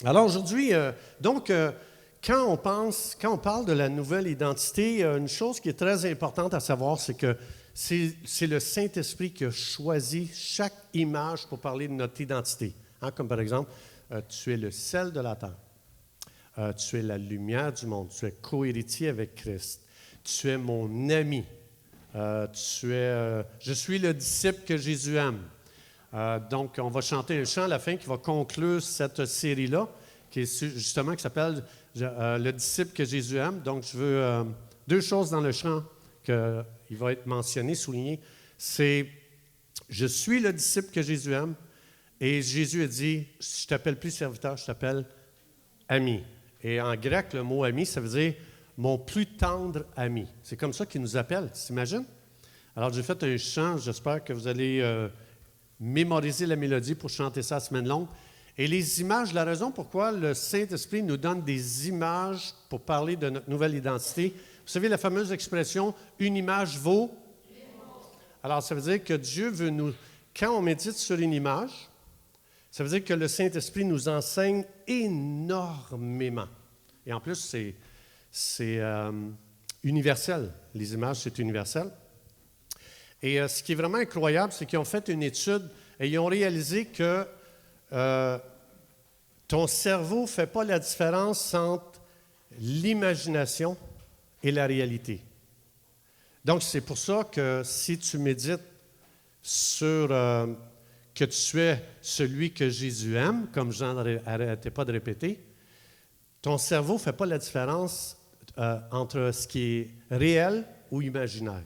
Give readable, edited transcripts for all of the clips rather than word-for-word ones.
Alors aujourd'hui, quand on parle de la nouvelle identité, une chose qui est très importante à savoir, c'est que c'est le Saint-Esprit qui a choisi chaque image pour parler de notre identité. Hein, comme par exemple, tu es le sel de la terre, tu es la lumière du monde, tu es cohéritier avec Christ, tu es mon ami, je suis le disciple que Jésus aime. Donc, on va chanter un chant à la fin qui va conclure cette série-là, qui s'appelle Le disciple que Jésus aime. Donc, je veux deux choses dans le chant qu'il va être mentionné, souligné. C'est je suis le disciple que Jésus aime. Et Jésus a dit, je ne t'appelle plus serviteur, je t'appelle ami. Et en grec, le mot ami, ça veut dire mon plus tendre ami. C'est comme ça qu'il nous appelle, tu t'imagines? Alors, j'ai fait un chant, j'espère que vous allez mémoriser la mélodie pour chanter ça la semaine longue. Et les images, la raison pourquoi le Saint-Esprit nous donne des images pour parler de notre nouvelle identité. Vous savez la fameuse expression « une image vaut ». Alors, ça veut dire que Dieu veut nous... Quand on médite sur une image, ça veut dire que le Saint-Esprit nous enseigne énormément. Et en plus, c'est universel. Les images, c'est universel. Et ce qui est vraiment incroyable, c'est qu'ils ont fait une étude et ils ont réalisé que ton cerveau ne fait pas la différence entre l'imagination et la réalité. Donc, c'est pour ça que si tu médites sur que tu es celui que Jésus aime, comme Jean n'arrêtait pas de répéter, ton cerveau ne fait pas la différence entre ce qui est réel ou imaginaire.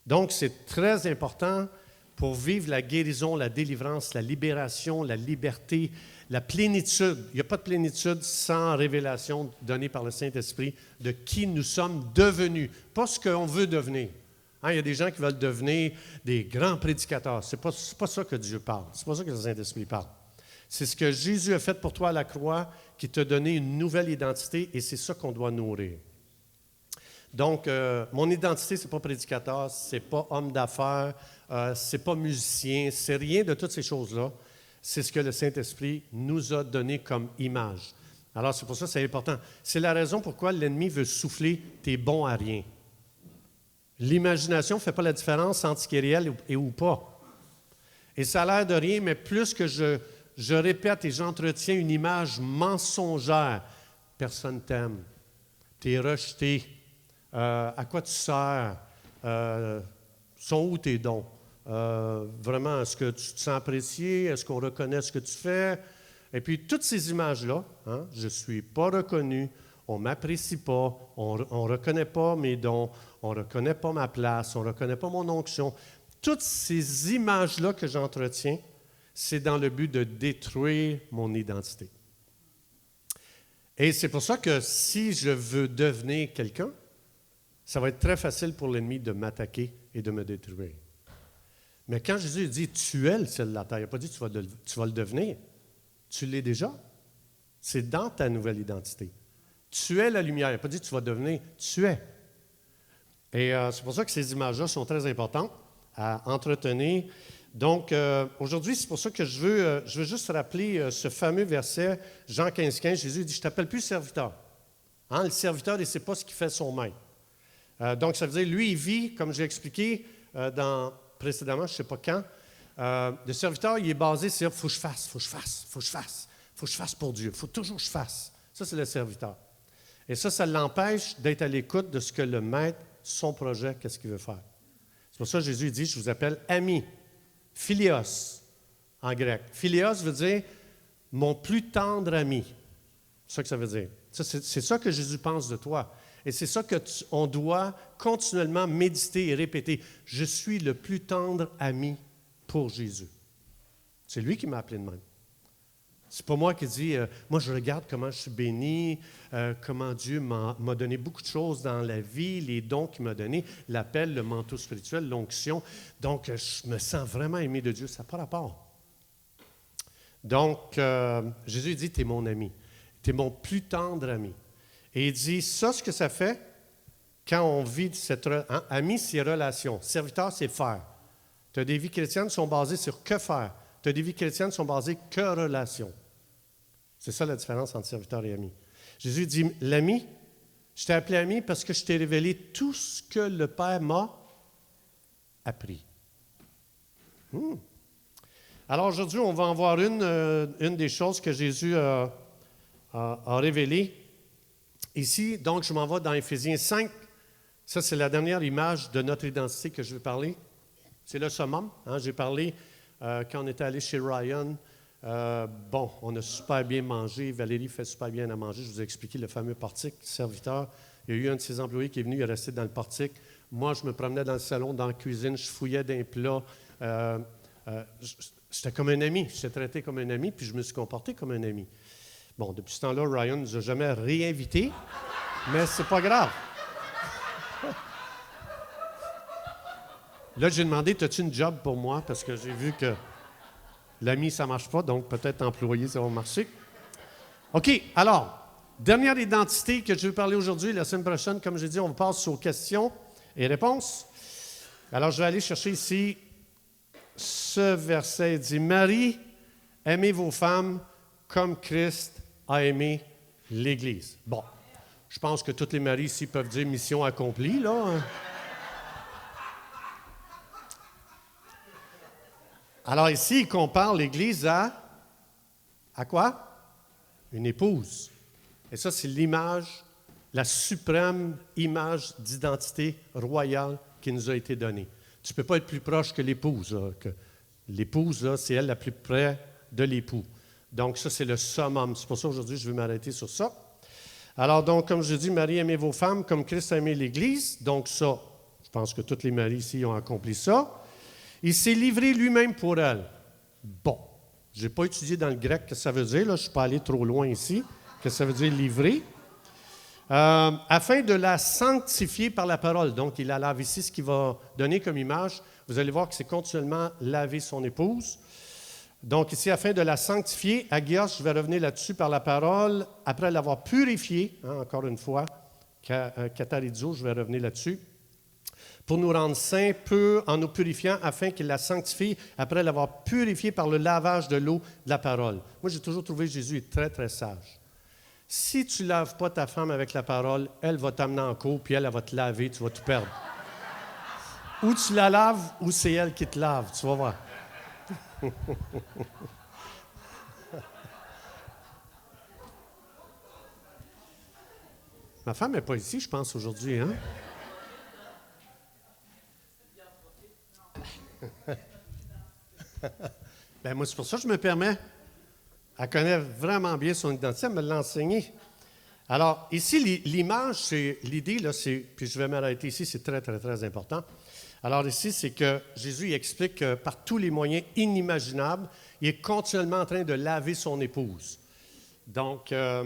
Donc, c'est très important pour vivre la guérison, la délivrance, la libération, la liberté, la plénitude. Il n'y a pas de plénitude sans révélation donnée par le Saint-Esprit de qui nous sommes devenus, pas ce qu'on veut devenir. Hein, il y a des gens qui veulent devenir des grands prédicateurs. Ce n'est pas ça que Dieu parle. Ce n'est pas ça que le Saint-Esprit parle. C'est ce que Jésus a fait pour toi à la croix qui t'a donné une nouvelle identité et c'est ça qu'on doit nourrir. Donc, mon identité, ce n'est pas prédicateur, ce n'est pas homme d'affaires, ce n'est pas musicien, c'est rien de toutes ces choses-là. C'est ce que le Saint-Esprit nous a donné comme image. Alors, c'est pour ça que c'est important. C'est la raison pourquoi l'ennemi veut souffler « t'es bon à rien ». L'imagination ne fait pas la différence entre ce qui est réel et ou pas. Et ça a l'air de rien, mais plus que je répète et j'entretiens une image mensongère, personne t'aime, tu es rejeté. À quoi tu sers? Sont où tes dons? Vraiment, est-ce que tu te sens apprécié? Est-ce qu'on reconnaît ce que tu fais? Et puis, toutes ces images-là, hein, je ne suis pas reconnu, on ne m'apprécie pas, on ne reconnaît pas mes dons, on ne reconnaît pas ma place, on ne reconnaît pas mon onction. Toutes ces images-là que j'entretiens, c'est dans le but de détruire mon identité. Et c'est pour ça que si je veux devenir quelqu'un, ça va être très facile pour l'ennemi de m'attaquer et de me détruire. Mais quand Jésus dit « tu es le ciel de la terre », il n'a pas dit « tu vas le devenir ». Tu l'es déjà. C'est dans ta nouvelle identité. Tu es la lumière. Il n'a pas dit « tu vas devenir », tu es. Et c'est pour ça que ces images-là sont très importantes à entretenir. Donc, aujourd'hui, c'est pour ça que je veux juste rappeler ce fameux verset, Jean 15,15. Jésus dit « je ne t'appelle plus serviteur ». Hein, le serviteur, il ne sait pas ce qu'il fait son maître. Donc, ça veut dire, lui, il vit, comme j'ai expliqué précédemment, je ne sais pas quand, le serviteur, il est basé sur « il faut que je fasse, il faut que je fasse, il faut que je fasse, il faut que je fasse pour Dieu, il faut toujours que je fasse ». Ça, c'est le serviteur. Et ça l'empêche d'être à l'écoute de ce que le maître, son projet, qu'est-ce qu'il veut faire. C'est pour ça que Jésus dit « je vous appelle ami ». Philios, en grec. Philios veut dire « mon plus tendre ami ». C'est ça que ça veut dire. C'est ça que Jésus pense de toi. Et c'est ça qu'on doit continuellement méditer et répéter. Je suis le plus tendre ami pour Jésus. C'est lui qui m'a appelé de même. C'est pas moi qui dis, moi je regarde comment je suis béni, comment Dieu m'a donné beaucoup de choses dans la vie, les dons qu'il m'a donnés, l'appel, le manteau spirituel, l'onction. Donc, je me sens vraiment aimé de Dieu. Ça n'a pas rapport. Donc, Jésus dit, tu es mon ami. Tu es mon plus tendre ami. Et il dit, ça, ce que ça fait, quand on vit cette... Hein, ami, c'est relation. Serviteur, c'est faire. Tu as des vies chrétiennes qui sont basées sur que faire. Tu as des vies chrétiennes qui sont basées que relation. C'est ça la différence entre serviteur et ami. Jésus dit, l'ami, je t'ai appelé ami parce que je t'ai révélé tout ce que le Père m'a appris. Alors aujourd'hui, on va en voir une des choses que Jésus a révélées. Ici, donc, je m'en vais dans Éphésiens 5. Ça, c'est la dernière image de notre identité que je vais parler. C'est le summum. Hein? J'ai parlé quand on était allé chez Ryan. On a super bien mangé. Valérie fait super bien à manger. Je vous ai expliqué le fameux portique serviteur. Il y a eu un de ses employés qui est venu, il est resté dans le portique. Moi, je me promenais dans le salon, dans la cuisine, je fouillais d'un plat. J'étais comme un ami. J'étais traité comme un ami, puis je me suis comporté comme un ami. Bon, depuis ce temps-là, Ryan ne nous a jamais réinvités, mais c'est pas grave. Là, j'ai demandé, as-tu une job pour moi? Parce que j'ai vu que l'ami, ça ne marche pas, donc peut-être employé, ça va marcher. OK, alors, dernière identité que je vais parler aujourd'hui. La semaine prochaine, comme j'ai dit, on passe aux questions et réponses. Alors, je vais aller chercher ici ce verset. Il dit, « Marie, aimez vos femmes comme Christ a aimé l'Église. » Bon, je pense que tous les maris ici peuvent dire « mission accomplie », là. Alors ici, il compare l'Église à quoi? Une épouse. Et ça, c'est l'image, la suprême image d'identité royale qui nous a été donnée. Tu ne peux pas être plus proche que l'épouse. L'épouse, c'est elle la plus près de l'époux. Donc ça, c'est le summum. C'est pour ça aujourd'hui, je vais m'arrêter sur ça. Alors donc, comme je dis, Marie, aimez vos femmes comme Christ a aimé l'Église. Donc ça, je pense que tous les maris ici ont accompli ça. Il s'est livré lui-même pour elle. Bon, je n'ai pas étudié dans le grec ce que ça veut dire. Là, je ne suis pas allé trop loin ici. Qu'est-ce que ça veut dire livrer? Afin de la sanctifier par la parole. Donc, il la lave ici, ce qu'il va donner comme image. Vous allez voir que c'est continuellement laver son épouse. Donc, ici, afin de la sanctifier, agios, je vais revenir là-dessus par la parole, après l'avoir purifiée, encore une fois, katarizo, je vais revenir là-dessus, pour nous rendre saints, purs, en nous purifiant, afin qu'il la sanctifie, après l'avoir purifiée par le lavage de l'eau de la parole. Moi, j'ai toujours trouvé Jésus est très, très sage. Si tu ne laves pas ta femme avec la parole, elle va t'amener en cours, puis elle va te laver, tu vas tout perdre. Ou tu la laves, ou c'est elle qui te lave, tu vas voir. Ma femme n'est pas ici, je pense, aujourd'hui, hein? Bien, moi, c'est pour ça que je me permets. Elle connaît vraiment bien son identité, elle me l'a enseigné. Alors, ici, l'image, c'est l'idée, là, puis je vais m'arrêter ici, c'est très, très, très important. Alors ici, c'est que Jésus il explique que par tous les moyens inimaginables, il est continuellement en train de laver son épouse. Donc, la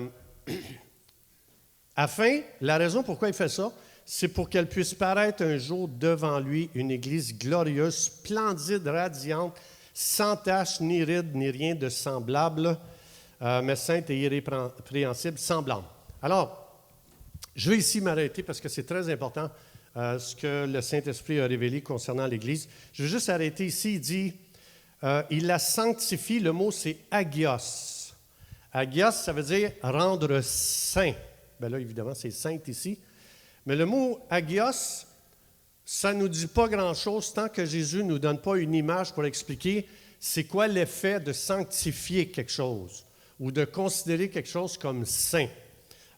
raison pourquoi il fait ça, c'est pour qu'elle puisse paraître un jour devant lui une Église glorieuse, splendide, radiante, sans tache, ni ride, ni rien de semblable, mais sainte et irrépréhensible, semblable. Alors, je vais ici m'arrêter parce que c'est très important ce que le Saint-Esprit a révélé concernant l'Église. Je vais juste arrêter ici, il dit, il la sanctifie, le mot c'est agios. Agios, ça veut dire rendre saint. Bien là, évidemment, c'est sainte ici. Mais le mot agios, ça ne nous dit pas grand-chose tant que Jésus ne nous donne pas une image pour expliquer c'est quoi l'effet de sanctifier quelque chose ou de considérer quelque chose comme saint.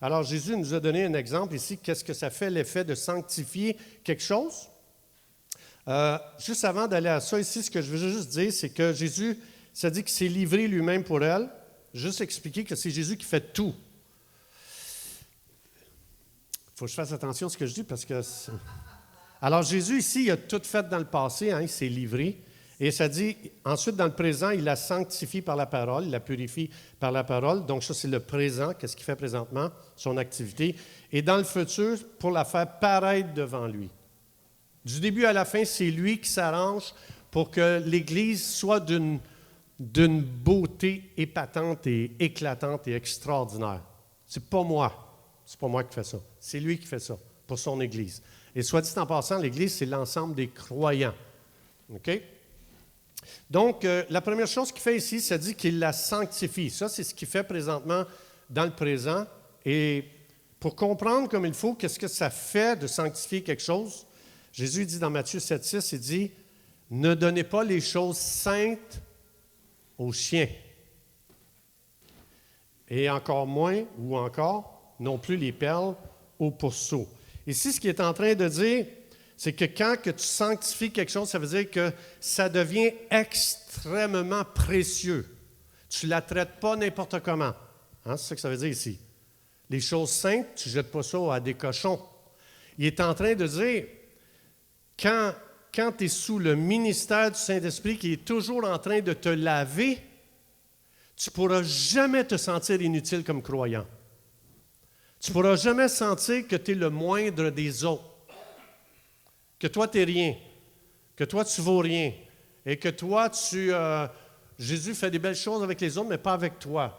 Alors, Jésus nous a donné un exemple ici. Qu'est-ce que ça fait l'effet de sanctifier quelque chose? Juste avant d'aller à ça, ici, ce que je veux juste dire, c'est que Jésus, ça dit qu'il s'est livré lui-même pour elle. Juste expliquer que c'est Jésus qui fait tout. Il faut que je fasse attention à ce que je dis parce que... Alors, Jésus, ici, il a tout fait dans le passé, il s'est livré. Et ça dit, ensuite, dans le présent, il la sanctifie par la parole, il la purifie par la parole. Donc, ça, c'est le présent, qu'est-ce qu'il fait présentement, son activité. Et dans le futur, pour la faire paraître devant lui. Du début à la fin, c'est lui qui s'arrange pour que l'Église soit d'une beauté épatante et éclatante et extraordinaire. C'est pas moi qui fais ça. C'est lui qui fait ça pour son Église. Et soit dit en passant, l'Église, c'est l'ensemble des croyants. OK? Donc, la première chose qu'il fait ici, ça dit qu'il la sanctifie. Ça, c'est ce qu'il fait présentement dans le présent. Et pour comprendre comme il faut qu'est-ce que ça fait de sanctifier quelque chose, Jésus dit dans Matthieu 7,6, il dit « Ne donnez pas les choses saintes aux chiens. Et encore moins, ou encore, non plus les perles aux pourceaux. » Ici, ce qu'il est en train de dire, c'est que quand que tu sanctifies quelque chose, ça veut dire que ça devient extrêmement précieux. Tu ne la traites pas n'importe comment. Hein, c'est ça que ça veut dire ici. Les choses saintes, tu ne jettes pas ça à des cochons. Il est en train de dire, quand tu es sous le ministère du Saint-Esprit qui est toujours en train de te laver, tu ne pourras jamais te sentir inutile comme croyant. Tu ne pourras jamais sentir que tu es le moindre des autres. Que toi, tu n'es rien, que toi, tu ne vaux rien, et que toi, Jésus fait des belles choses avec les autres, mais pas avec toi.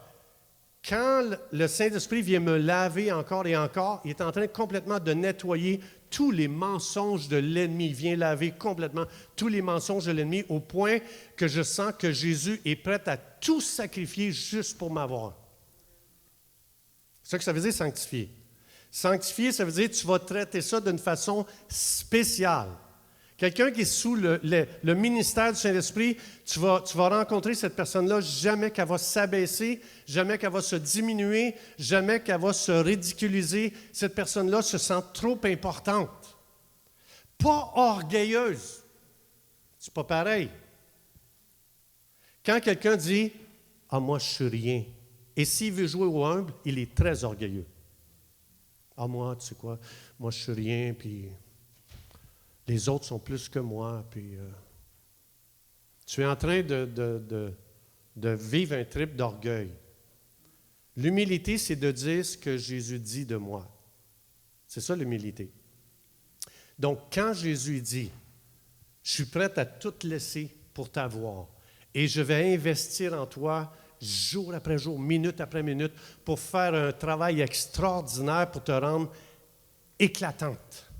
Quand le Saint-Esprit vient me laver encore et encore, il est en train complètement de nettoyer tous les mensonges de l'ennemi. Il vient laver complètement tous les mensonges de l'ennemi au point que je sens que Jésus est prêt à tout sacrifier juste pour m'avoir. C'est ça que ça veut dire sanctifier. Sanctifier, ça veut dire que tu vas traiter ça d'une façon spéciale. Quelqu'un qui est sous le ministère du Saint-Esprit, tu vas rencontrer cette personne-là, jamais qu'elle va s'abaisser, jamais qu'elle va se diminuer, jamais qu'elle va se ridiculiser. Cette personne-là se sent trop importante. Pas orgueilleuse. C'est pas pareil. Quand quelqu'un dit « Ah, moi, je suis rien », et s'il veut jouer au humble, il est très orgueilleux. Ah, moi, tu sais quoi, moi, je suis rien, puis les autres sont plus que moi, puis tu es en train de vivre un trip d'orgueil. L'humilité, c'est de dire ce que Jésus dit de moi. C'est ça, l'humilité. Donc, quand Jésus dit, je suis prêt à tout laisser pour t'avoir, et je vais investir en toi jour après jour, minute après minute, pour faire un travail extraordinaire pour te rendre éclatante,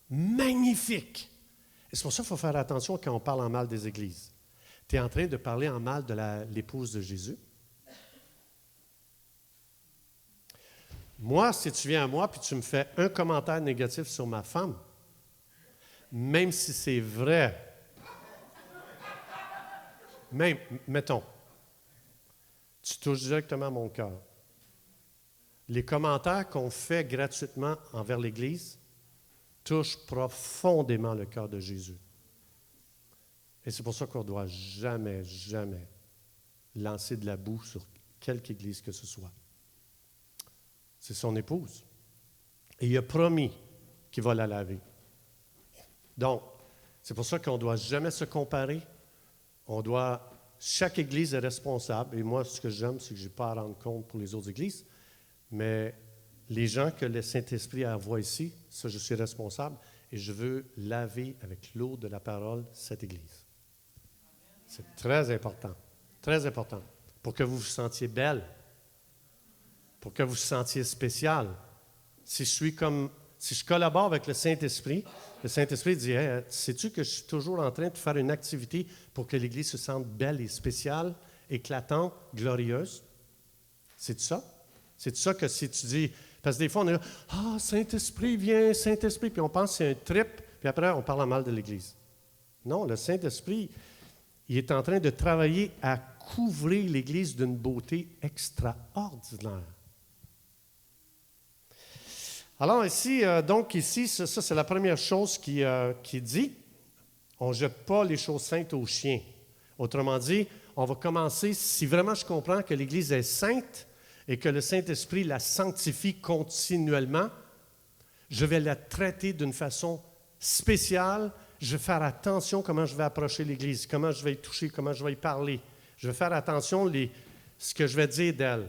magnifique. Et c'est pour ça qu'il faut faire attention quand on parle en mal des églises. Tu es en train de parler en mal de l'épouse de Jésus. Moi, si tu viens à moi et tu me fais un commentaire négatif sur ma femme, même si c'est vrai, même, mettons, tu touches directement à mon cœur. Les commentaires qu'on fait gratuitement envers l'Église touchent profondément le cœur de Jésus. Et c'est pour ça qu'on ne doit jamais, jamais lancer de la boue sur quelque Église que ce soit. C'est son épouse. Et il a promis qu'il va la laver. Donc, c'est pour ça qu'on ne doit jamais se comparer. Chaque Église est responsable. Et moi, ce que j'aime, c'est que je n'ai pas à rendre compte pour les autres Églises. Mais les gens que le Saint-Esprit envoie ici, ça, je suis responsable. Et je veux laver avec l'eau de la parole cette Église. C'est très important. Très important. Pour que vous vous sentiez belle. Pour que vous vous sentiez spécial. Si je collabore avec le Saint-Esprit dit, hey, sais-tu que je suis toujours en train de faire une activité pour que l'Église se sente belle et spéciale, éclatante, glorieuse? C'est ça? C'est ça que si tu dis... Parce que des fois, on est là, « Ah, Saint-Esprit, viens, Saint-Esprit », puis on pense que c'est un trip, puis après, on parle mal de l'Église. Non, le Saint-Esprit, il est en train de travailler à couvrir l'Église d'une beauté extraordinaire. Alors ici, ça c'est la première chose qui dit, on ne jette pas les choses saintes aux chiens. Autrement dit, on va commencer, si vraiment je comprends que l'Église est sainte et que le Saint-Esprit la sanctifie continuellement, je vais la traiter d'une façon spéciale. Je vais faire attention comment je vais approcher l'Église, comment je vais y toucher, comment je vais y parler. Je vais faire attention ce que je vais dire d'elle.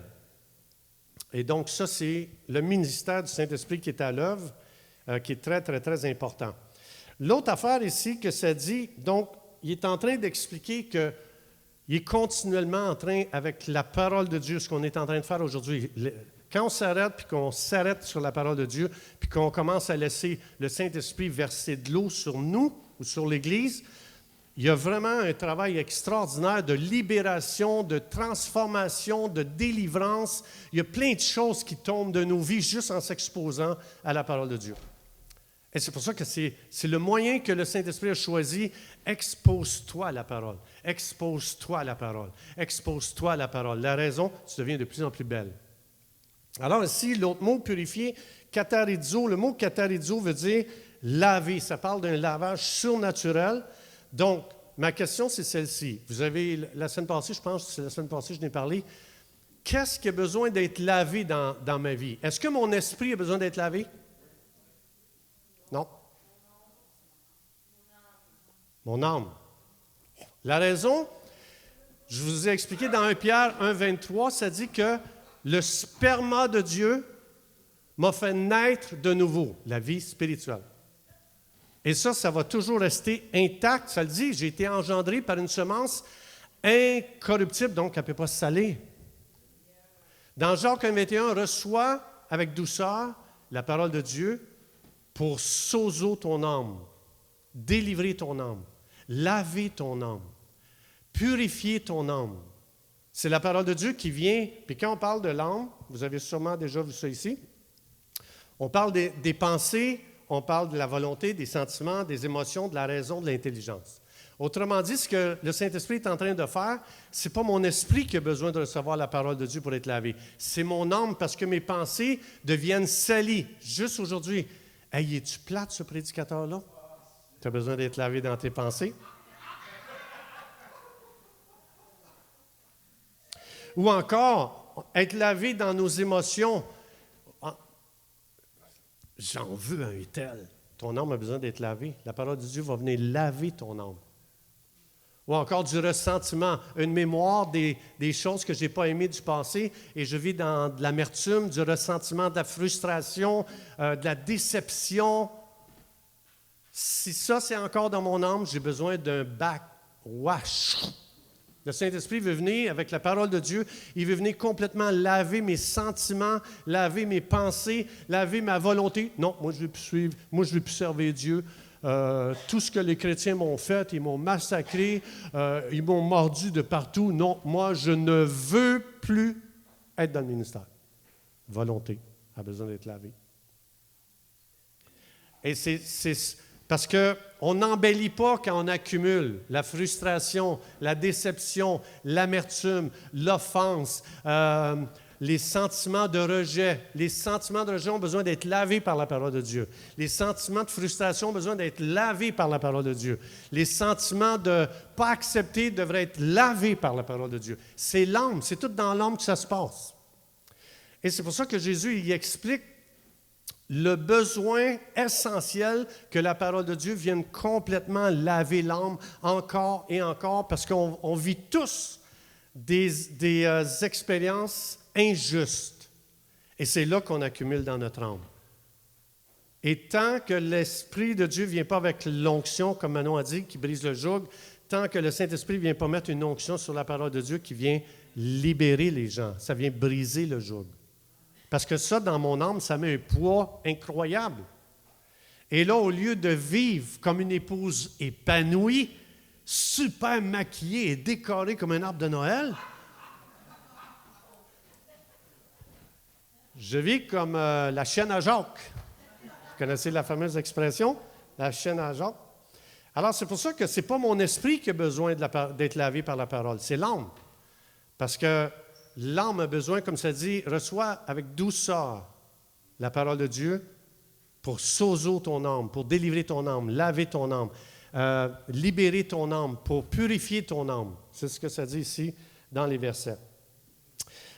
Et donc, ça, c'est le ministère du Saint-Esprit qui est à l'œuvre, qui est très, très, très important. L'autre affaire ici que ça dit, donc, il est en train d'expliquer qu'il est continuellement en train, avec la parole de Dieu, ce qu'on est en train de faire aujourd'hui. Quand on s'arrête, puis qu'on s'arrête sur la parole de Dieu, puis qu'on commence à laisser le Saint-Esprit verser de l'eau sur nous ou sur l'Église, il y a vraiment un travail extraordinaire de libération, de transformation, de délivrance. Il y a plein de choses qui tombent de nos vies juste en s'exposant à la parole de Dieu. Et c'est pour ça que c'est le moyen que le Saint-Esprit a choisi. Expose-toi à la parole. Expose-toi à la parole. Expose-toi à la parole. La raison, tu deviens de plus en plus belle. Alors ici, l'autre mot, purifier, katarizo. Le mot katarizo veut dire laver. Ça parle d'un lavage surnaturel. Donc, ma question, c'est celle-ci. Vous avez, la semaine passée, je pense que c'est la semaine passée, je n'ai parlé. Qu'est-ce qui a besoin d'être lavé dans ma vie? Est-ce que mon esprit a besoin d'être lavé? Non. Mon âme. La raison, je vous ai expliqué dans 1 Pierre 1,23, ça dit que le sperma de Dieu m'a fait naître de nouveau, la vie spirituelle. Et ça va toujours rester intact. Ça le dit, j'ai été engendré par une semence incorruptible, donc elle ne peut pas se salir. Dans Jacques 1,21, reçois avec douceur la parole de Dieu pour sozo ton âme, délivrer ton âme, laver ton âme, purifier ton âme. C'est la parole de Dieu qui vient, puis quand on parle de l'âme, vous avez sûrement déjà vu ça ici, on parle des pensées, on parle de la volonté, des sentiments, des émotions, de la raison, de l'intelligence. Autrement dit, ce que le Saint-Esprit est en train de faire, ce n'est pas mon esprit qui a besoin de recevoir la parole de Dieu pour être lavé. C'est mon âme parce que mes pensées deviennent salies. Juste aujourd'hui, hey, es-tu plate ce prédicateur-là? Tu as besoin d'être lavé dans tes pensées? Ou encore, être lavé dans nos émotions. J'en veux un tel. Ton âme a besoin d'être lavée. La parole de Dieu va venir laver ton âme. Ou encore du ressentiment, une mémoire des choses que je n'ai pas aimées du passé et je vis dans de l'amertume, du ressentiment, de la frustration, de la déception. Si ça, c'est encore dans mon âme, j'ai besoin d'un backwash. Le Saint-Esprit veut venir avec la parole de Dieu. Il veut venir complètement laver mes sentiments, laver mes pensées, laver ma volonté. Non, moi, je ne vais plus suivre. Moi, je ne vais plus servir Dieu. Tout ce que les chrétiens m'ont fait, ils m'ont massacré, ils m'ont mordu de partout. Non, moi, je ne veux plus être dans le ministère. Volonté a besoin d'être lavée. Et c'est parce qu'on n'embellit pas quand on accumule la frustration, la déception, l'amertume, l'offense, les sentiments de rejet. Les sentiments de rejet ont besoin d'être lavés par la parole de Dieu. Les sentiments de frustration ont besoin d'être lavés par la parole de Dieu. Les sentiments de ne pas accepter devraient être lavés par la parole de Dieu. C'est l'âme, c'est tout dans l'âme que ça se passe. Et c'est pour ça que Jésus il explique le besoin essentiel que la parole de Dieu vienne complètement laver l'âme encore et encore, parce qu'on vit tous des expériences injustes. Et c'est là qu'on accumule dans notre âme. Et tant que l'Esprit de Dieu ne vient pas avec l'onction, comme Manon a dit, qui brise le joug, tant que le Saint-Esprit ne vient pas mettre une onction sur la parole de Dieu qui vient libérer les gens, ça vient briser le joug. Parce que ça, dans mon âme, ça met un poids incroyable. Et là, au lieu de vivre comme une épouse épanouie, super maquillée et décorée comme un arbre de Noël, je vis comme la chienne à Jacques. Vous connaissez la fameuse expression, la chienne à Jacques? Alors, c'est pour ça que ce n'est pas mon esprit qui a besoin d'être lavé par la parole, c'est l'âme. Parce que l'âme a besoin, comme ça dit, reçois avec douceur la parole de Dieu pour sozo ton âme, pour délivrer ton âme, laver ton âme, libérer ton âme, pour purifier ton âme. C'est ce que ça dit ici dans les versets.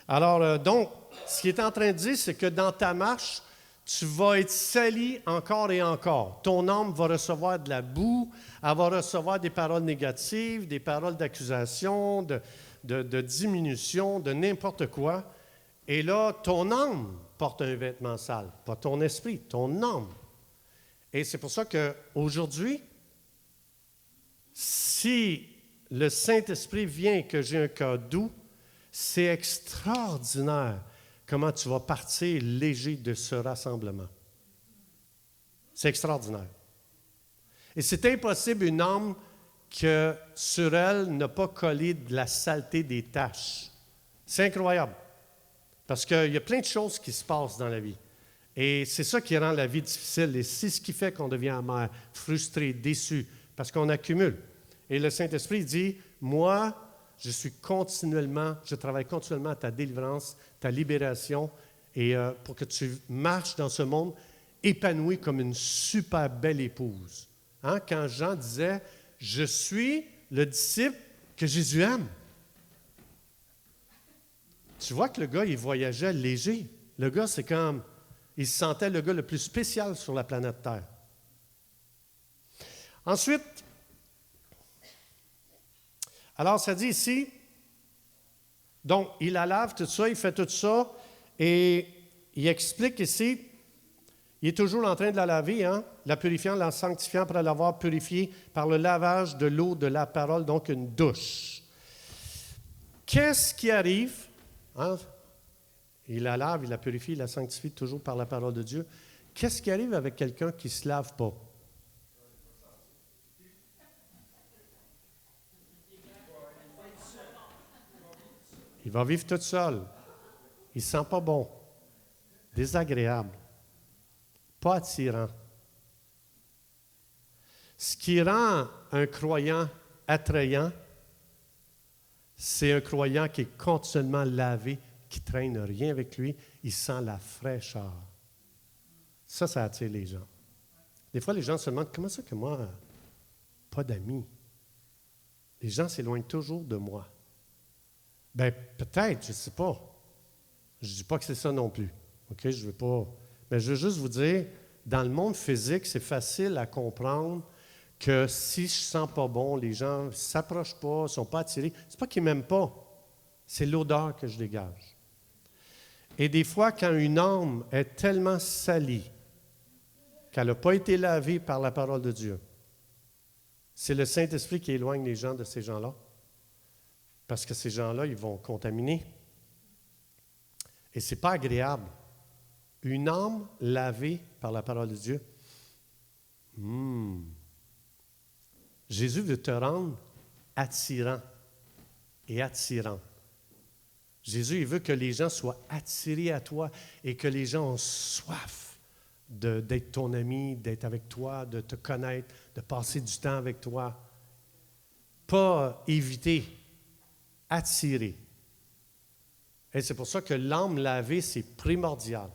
Alors, donc, ce qu'il est en train de dire, c'est que dans ta marche, tu vas être sali encore et encore. Ton âme va recevoir de la boue, elle va recevoir des paroles négatives, des paroles d'accusation, de diminution, de n'importe quoi. Et là, ton âme porte un vêtement sale. Pas ton esprit, ton âme. Et c'est pour ça qu'aujourd'hui, si le Saint-Esprit vient et que j'ai un cœur doux, c'est extraordinaire comment tu vas partir léger de ce rassemblement. C'est extraordinaire. Et c'est impossible une âme que sur elle n'a pas collé de la saleté des taches. C'est incroyable. Parce qu'il y a plein de choses qui se passent dans la vie. Et c'est ça qui rend la vie difficile. Et c'est ce qui fait qu'on devient amer, frustré, déçu, parce qu'on accumule. Et le Saint-Esprit dit, moi, je travaille continuellement à ta délivrance, ta libération, et pour que tu marches dans ce monde épanoui comme une super belle épouse. Hein? Quand Jean disait, je suis le disciple que Jésus aime. Tu vois que le gars, il voyageait léger. Le gars, c'est comme, il se sentait le gars le plus spécial sur la planète Terre. Ensuite, alors ça dit ici, donc il la lave, tout ça, il fait tout ça, et il explique ici, il est toujours en train de la laver, hein, la purifiant, la sanctifiant après l'avoir purifiée par le lavage de l'eau de la parole, donc une douche. Qu'est-ce qui arrive? Hein? Il la lave, il la purifie, il la sanctifie toujours par la parole de Dieu. Qu'est-ce qui arrive avec quelqu'un qui ne se lave pas? Il va vivre tout seul. Il ne sent pas bon, désagréable, pas attirant. Ce qui rend un croyant attrayant, c'est un croyant qui est continuellement lavé, qui ne traîne rien avec lui, il sent la fraîcheur. Ça attire les gens. Des fois, les gens se demandent, comment ça que moi, pas d'amis? Les gens s'éloignent toujours de moi. Bien, peut-être, je ne sais pas. Je ne dis pas que c'est ça non plus. OK? Je veux pas. Mais je veux juste vous dire, dans le monde physique, c'est facile à comprendre que si je ne sens pas bon, les gens ne s'approchent pas, ne sont pas attirés. Ce n'est pas qu'ils ne m'aiment pas. C'est l'odeur que je dégage. Et des fois, quand une âme est tellement salie qu'elle n'a pas été lavée par la parole de Dieu, c'est le Saint-Esprit qui éloigne les gens de ces gens-là. Parce que ces gens-là, ils vont contaminer. Et ce n'est pas agréable. Une âme lavée par la parole de Dieu. Jésus veut te rendre attirant et attirant. Jésus, il veut que les gens soient attirés à toi et que les gens ont soif d'être ton ami, d'être avec toi, de te connaître, de passer du temps avec toi. Pas éviter. Attirer. Et c'est pour ça que l'âme lavée, c'est primordial.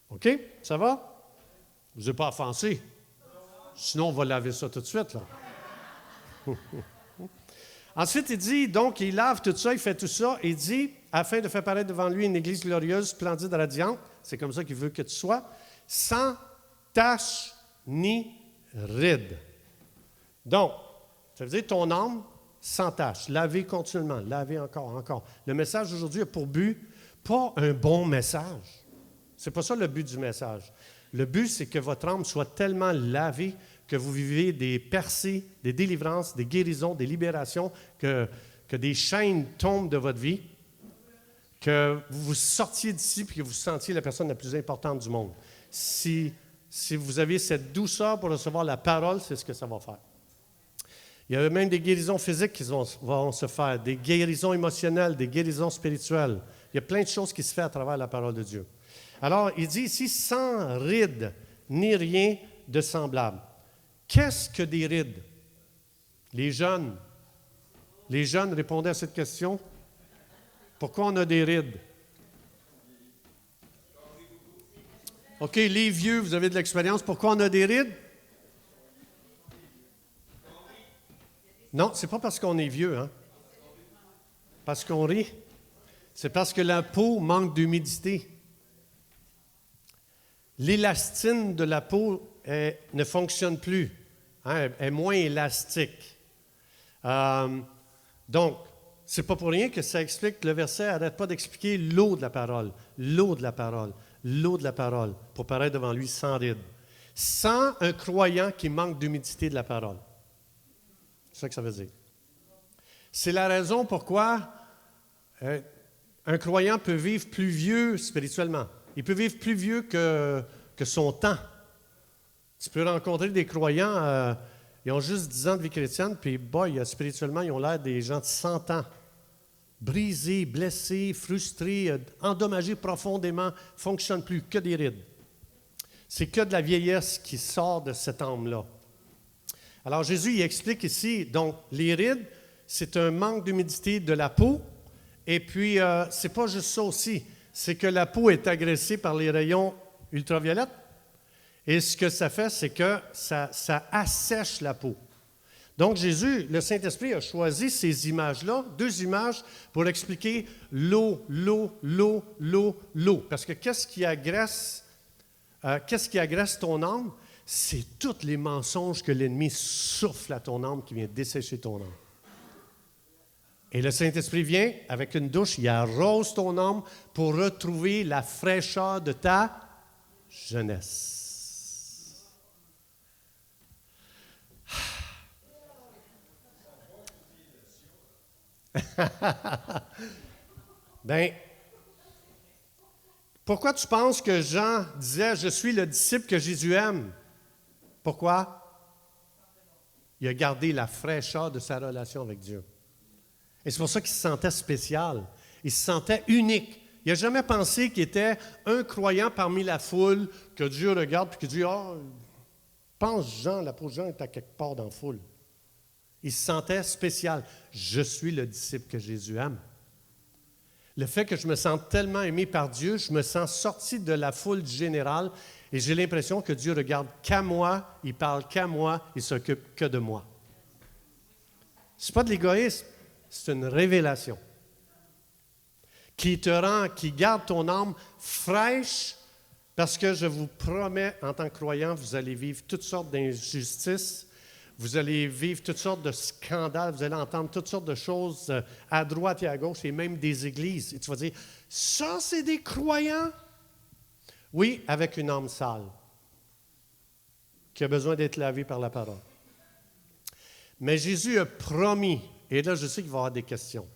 OK? Ça va? Vous n'êtes pas offensé? Sinon, on va laver ça tout de suite, là. Ensuite, il dit, donc, il lave tout ça, il fait tout ça, et il dit, afin de faire paraître devant lui une église glorieuse, splendide, radiante, c'est comme ça qu'il veut que tu sois, sans tache ni ride. Donc, ça veut dire ton âme, sans tache, laver continuellement, laver encore. Le message d'aujourd'hui a pour but, pas un bon message. Ce n'est pas ça le but du message. Le but, c'est que votre âme soit tellement lavée que vous vivez des percées, des délivrances, des guérisons, des libérations, que des chaînes tombent de votre vie, que vous sortiez d'ici et que vous sentiez la personne la plus importante du monde. Si vous avez cette douceur pour recevoir la parole, c'est ce que ça va faire. Il y a même des guérisons physiques qui vont se faire, des guérisons émotionnelles, des guérisons spirituelles. Il y a plein de choses qui se font à travers la parole de Dieu. Alors, il dit ici, sans rides, ni rien de semblable. Qu'est-ce que des rides? Les jeunes répondaient à cette question. Pourquoi on a des rides? OK, les vieux, vous avez de l'expérience. Pourquoi on a des rides? Non, ce n'est pas parce qu'on est vieux, hein? Parce qu'on rit. C'est parce que la peau manque d'humidité. L'élastine de la peau ne fonctionne plus, hein, elle est moins élastique. Donc, ce n'est pas pour rien que ça explique, le verset n'arrête pas d'expliquer l'eau de la parole, l'eau de la parole, l'eau de la parole, pour paraître devant lui sans ride. Sans un croyant qui manque d'humidité de la parole. C'est ça que ça veut dire. C'est la raison pourquoi un croyant peut vivre plus vieux spirituellement. Il peut vivre plus vieux que son temps. Tu peux rencontrer des croyants, ils ont juste 10 ans de vie chrétienne, puis boy, spirituellement, ils ont l'air des gens de 100 ans. Brisés, blessés, frustrés, endommagés profondément, ne fonctionnent plus, que des rides. C'est que de la vieillesse qui sort de cette âme-là. Alors Jésus, il explique ici, donc les rides, c'est un manque d'humidité de la peau, et puis c'est pas juste ça aussi, c'est que la peau est agressée par les rayons ultraviolets, et ce que ça fait, c'est que ça assèche la peau. Donc Jésus, le Saint-Esprit a choisi ces images-là, 2 images, pour expliquer l'eau, parce que qu'est-ce qui agresse ton âme? C'est tous les mensonges que l'ennemi souffle à ton âme qui vient dessécher ton âme. Et le Saint-Esprit vient avec une douche, il arrose ton âme pour retrouver la fraîcheur de ta jeunesse. Bien, pourquoi tu penses que Jean disait « Je suis le disciple que Jésus aime » ? Pourquoi? Il a gardé la fraîcheur de sa relation avec Dieu. Et c'est pour ça qu'il se sentait spécial. Il se sentait unique. Il n'a jamais pensé qu'il était un croyant parmi la foule, que Dieu regarde et qu'il dit « Ah, pense Jean, l'apôtre Jean est à quelque part dans la foule. » Il se sentait spécial. Je suis le disciple que Jésus aime. Le fait que je me sente tellement aimé par Dieu, je me sens sorti de la foule générale et j'ai l'impression que Dieu regarde qu'à moi, il parle qu'à moi, il s'occupe que de moi. Ce n'est pas de l'égoïsme, c'est une révélation qui te rend, qui garde ton âme fraîche parce que je vous promets, en tant que croyant, vous allez vivre toutes sortes d'injustices. Vous allez vivre toutes sortes de scandales, vous allez entendre toutes sortes de choses à droite et à gauche, et même des églises. Et tu vas dire, ça, c'est des croyants? Oui, avec une âme sale, qui a besoin d'être lavée par la parole. Mais Jésus a promis, et là, je sais qu'il va y avoir des questions.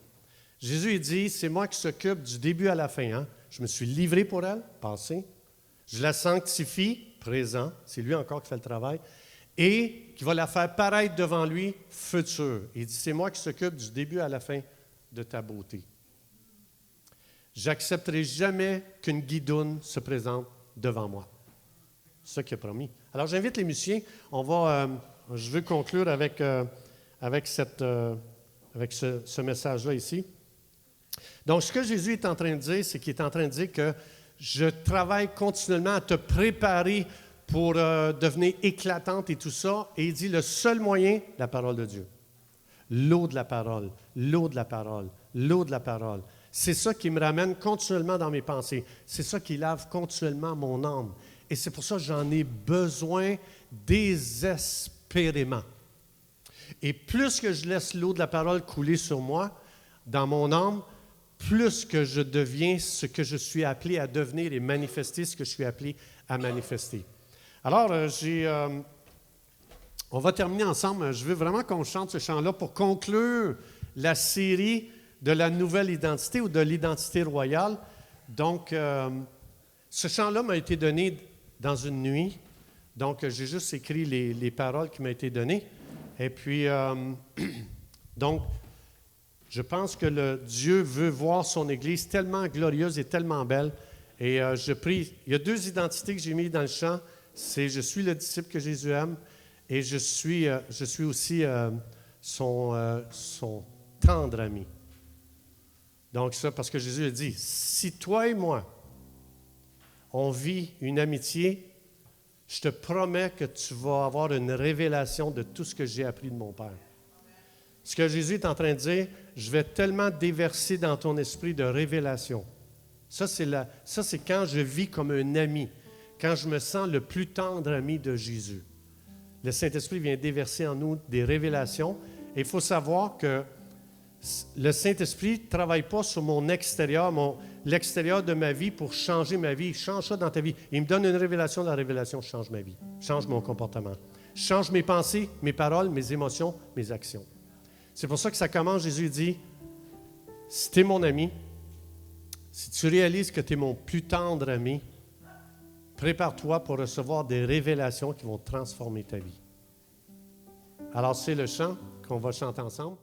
Jésus, il dit, c'est moi qui s'occupe du début à la fin. Hein? Je me suis livré pour elle, passé. Je la sanctifie, présent. C'est lui encore qui fait le travail. Et qui va la faire paraître devant lui, futur. Il dit, c'est moi qui s'occupe du début à la fin de ta beauté. J'accepterai jamais qu'une guidoune se présente devant moi. C'est ça qu'il a promis. Alors, j'invite les musiciens. Je veux conclure avec ce message-là ici. Donc, ce que Jésus est en train de dire, c'est qu'il est en train de dire que je travaille continuellement à te préparer pour devenir éclatante et tout ça. Et il dit, le seul moyen, la parole de Dieu. L'eau de la parole, l'eau de la parole, l'eau de la parole. C'est ça qui me ramène continuellement dans mes pensées. C'est ça qui lave continuellement mon âme. Et c'est pour ça que j'en ai besoin désespérément. Et plus que je laisse l'eau de la parole couler sur moi, dans mon âme, plus que je deviens ce que je suis appelé à devenir et manifester ce que je suis appelé à manifester. Alors, on va terminer ensemble. Je veux vraiment qu'on chante ce chant-là pour conclure la série de la nouvelle identité ou de l'identité royale. Donc, ce chant-là m'a été donné dans une nuit. Donc, j'ai juste écrit les paroles qui m'ont été données. Et puis, donc, je pense que Dieu veut voir son Église tellement glorieuse et tellement belle. Et je prie, il y a 2 identités que j'ai mises dans le chant. C'est « Je suis le disciple que Jésus aime » et je suis aussi son tendre ami. Donc ça, parce que Jésus a dit, si toi et moi, on vit une amitié, je te promets que tu vas avoir une révélation de tout ce que j'ai appris de mon Père. Ce que Jésus est en train de dire, je vais tellement déverser dans ton esprit de révélation. Ça, c'est quand je vis comme un ami, quand je me sens le plus tendre ami de Jésus. Le Saint-Esprit vient déverser en nous des révélations. Et il faut savoir que le Saint-Esprit ne travaille pas sur mon extérieur, l'extérieur de ma vie pour changer ma vie. Il change ça dans ta vie. Il me donne une révélation, la révélation change ma vie, change mon comportement, change mes pensées, mes paroles, mes émotions, mes actions. C'est pour ça que ça commence, Jésus dit, si tu es mon ami, si tu réalises que tu es mon plus tendre ami, prépare-toi pour recevoir des révélations qui vont transformer ta vie. Alors, c'est le chant qu'on va chanter ensemble.